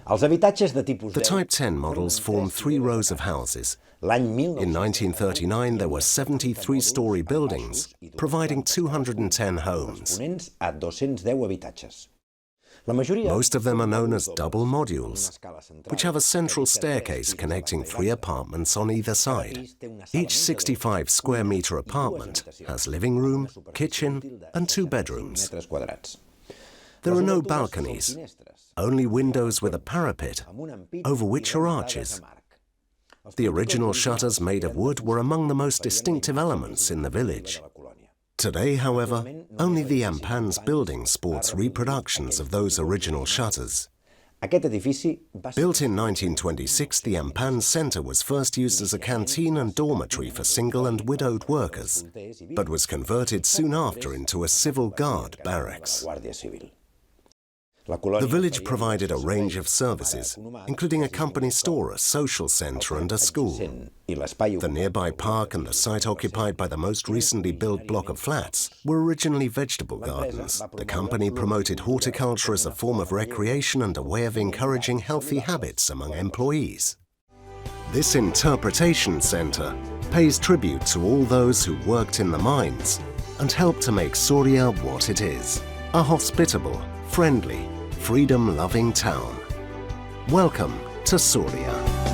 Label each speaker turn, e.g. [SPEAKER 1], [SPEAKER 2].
[SPEAKER 1] The Type 10 models form 3 rows of houses. In 1939, there were 73-story buildings, providing 210 homes. Most of them are known as double modules, which have a central staircase connecting 3 apartments on either side. Each 65 square meter apartment has living room, kitchen, and 2 bedrooms. There are no balconies, only windows with a parapet, over which are arches. The original shutters made of wood were among the most distinctive elements in the village. Today, however, only the Ampans building sports reproductions of those original shutters. Built in 1926, the Ampans Centre was first used as a canteen and dormitory for single and widowed workers, but was converted soon after into a civil guard barracks. The village provided a range of services, including a company store, a social centre and a school. The nearby park and the site occupied by the most recently built block of flats were originally vegetable gardens. The company promoted horticulture as a form of recreation and a way of encouraging healthy habits among employees. This interpretation centre pays tribute to all those who worked in the mines and helped to make Súria what it is, a hospitable, friendly, freedom-loving town. Welcome to Súria.